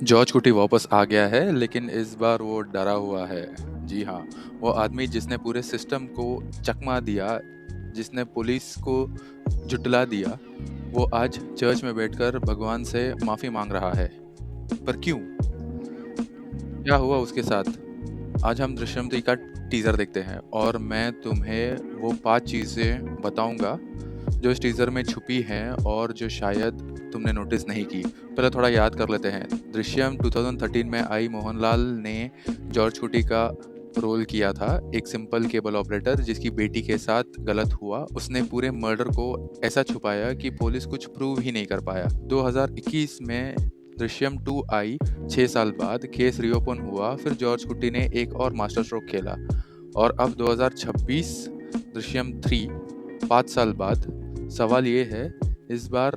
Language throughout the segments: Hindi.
जॉर्ज कुटी वापस आ गया है, लेकिन इस बार वो डरा हुआ है। जी हाँ, वो आदमी जिसने पूरे सिस्टम को चकमा दिया, जिसने पुलिस को झुठला दिया, वो आज चर्च में बैठकर भगवान से माफ़ी माँग रहा है। पर क्यों? क्या हुआ उसके साथ? आज हम दृश्यम 3 का टीज़र देखते हैं और मैं तुम्हें वो 5 चीज़ें बताऊँगा, जो इस टीज़र में छुपी हैं और जो शायद तुमने नोटिस नहीं की। पहले थोड़ा याद कर लेते हैं। दृश्यम 2013 में आई। मोहनलाल ने जॉर्ज कुटी का रोल किया था, एक सिंपल केबल ऑपरेटर जिसकी बेटी के साथ गलत हुआ। उसने पूरे मर्डर को ऐसा छुपाया कि पुलिस कुछ प्रूव ही नहीं कर पाया। 2021 में दृश्यम 2 आई। 6 साल बाद केस रीओपन हुआ, फिर जॉर्ज कुटी ने एक और मास्टर स्ट्रोक खेला और अब 2026 दृश्यम 3 5 साल बाद। सवाल ये है, इस बार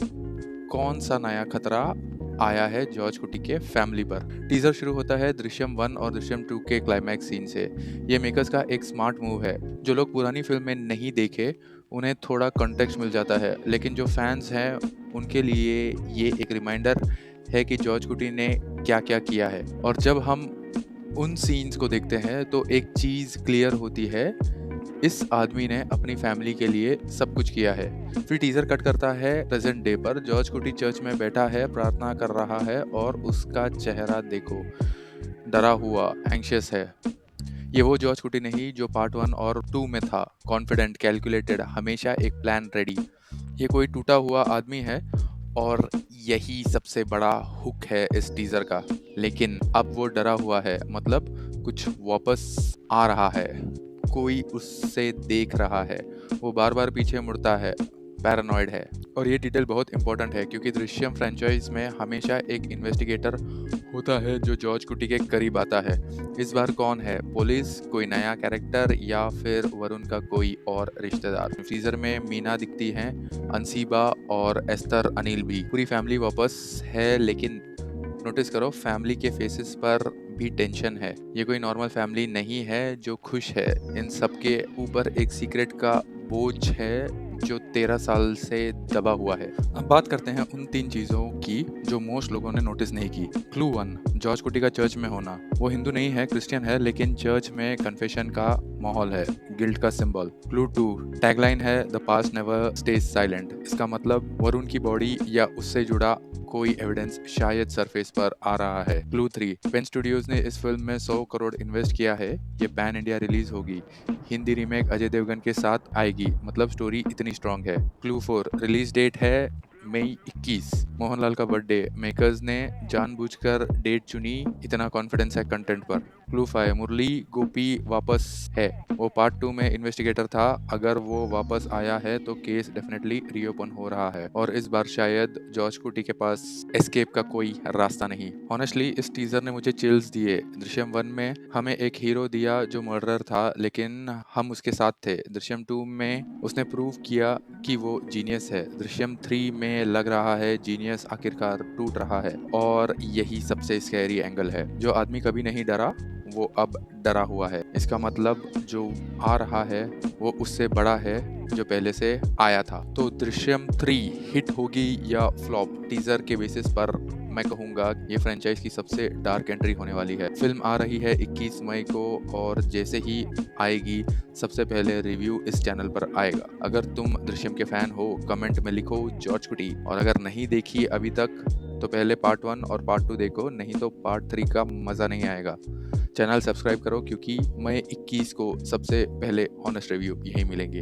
कौन सा नया खतरा आया है जॉर्ज कुटी के फैमिली पर। टीजर शुरू होता है दृश्यम 1 और दृश्यम 2 के क्लाइमैक्स सीन से। ये मेकर्स का एक स्मार्ट मूव है। जो लोग पुरानी फिल्म में नहीं देखे, उन्हें थोड़ा कॉन्टेक्स्ट मिल जाता है, लेकिन जो फैंस हैं उनके लिए ये एक रिमाइंडर है कि जॉर्ज कुटी ने क्या क्या किया है। और जब हम उन सीन्स को देखते हैं तो एक चीज़ क्लियर होती है, इस आदमी ने अपनी फैमिली के लिए सब कुछ किया है। फिर टीजर कट करता है प्रेजेंट डे पर। जॉर्ज कुटी चर्च में बैठा है, प्रार्थना कर रहा है और उसका चेहरा देखो, डरा हुआ, एंग्शियस है। ये वो जॉर्ज कुटी नहीं जो पार्ट 1 और 2 में था। कॉन्फिडेंट, कैलकुलेटेड, हमेशा एक प्लान रेडी। ये कोई टूटा हुआ आदमी है और यही सबसे बड़ा हुक है इस टीजर का। लेकिन अब वो डरा हुआ है, मतलब कुछ वापस आ रहा है, कोई उससे देख रहा है, वो बार बार पीछे मुड़ता है, पैरानॉइड है। और ये डिटेल बहुत इंपॉर्टेंट है क्योंकि दृश्यम फ्रेंचाइज में हमेशा एक इन्वेस्टिगेटर होता है जो जॉर्ज कुटी के करीब आता है। इस बार कौन है? पुलिस, कोई नया कैरेक्टर, या फिर वरुण का कोई और रिश्तेदार? टीजर में मीना दिखती हैं, अनसीबा और एस्तर अनिल भी। पूरी फैमिली वापस है, लेकिन नोटिस करो फैमिली के फेसेस पर भी टेंशन है। ये कोई नॉर्मल फैमिली नहीं है जो खुश है। इन सब के ऊपर एक सीक्रेट का बोझ है जो 13 साल से दबा हुआ है। अब बात करते हैं उन 3 चीज़ों की जो मोस्ट लोगों ने नोटिस नहीं की। क्लू 1, जॉर्ज कुटी का चर्च में होना। वो हिंदू नहीं है, क्रिश्चियन है, लेकिन चर्च में कन्फेशन का माहौल है, गिल्ट का सिंबल। क्लू 2, टैगलाइन है the past never stage silent. इसका मतलब वरुण की बॉडी या उससे जुड़ा कोई एविडेंस शायद सरफेस पर आ रहा है। क्लू 3, पेन स्टूडियोज ने इस फिल्म में 100 करोड़ इन्वेस्ट किया है। ये पैन इंडिया रिलीज होगी, हिंदी रीमेक अजय देवगन के साथ आएगी, मतलब स्टोरी इतनी स्ट्रांग है। क्लू 4, रिलीज डेट है मई 21, मोहनलाल का बर्थडे। मेकर्स ने जानबूझकर डेट चुनी, इतना कॉन्फिडेंस है कंटेंट पर। क्लू 5, मुरली गोपी वापस है। वो पार्ट 2 में इन्वेस्टिगेटर था। अगर वो वापस आया है तो केस डेफिनेटली रीओपन हो रहा है और इस बार शायद जॉर्ज कुटी के पास एस्केप का कोई रास्ता नहीं। ऑनेस्टली इस टीजर ने मुझे चिल्स दिए। दृश्यम 1 में हमें एक हीरो दिया जो मर्डरर था, लेकिन हम उसके साथ थे। दृश्यम 2 में उसने प्रूव किया कि वो जीनियस है। दृश्यम 3 में लग रहा है जीनियस आखिरकार टूट रहा है। और यही सबसे स्कैरी एंगल है। जो आदमी कभी नहीं डरा, वो अब डरा हुआ है। इसका मतलब जो आ रहा है वो उससे बड़ा है जो पहले से आया था। तो दृश्यम 3 हिट होगी या फ्लॉप? टीजर के बेसिस पर मैं कहूँगा ये फ्रेंचाइज की सबसे डार्क एंट्री होने वाली है। फिल्म आ रही है 21 मई को और जैसे ही आएगी सबसे पहले रिव्यू इस चैनल पर आएगा। अगर तुम दृश्यम के फैन हो, कमेंट में लिखो जॉर्ज कुटी। और अगर नहीं देखी अभी तक तो पहले पार्ट 1 और पार्ट 2 देखो, नहीं तो पार्ट 3 का मज़ा नहीं आएगा। चैनल सब्सक्राइब करो क्योंकि मई 21 को सबसे पहले ऑनेस्ट रिव्यू यही मिलेंगे।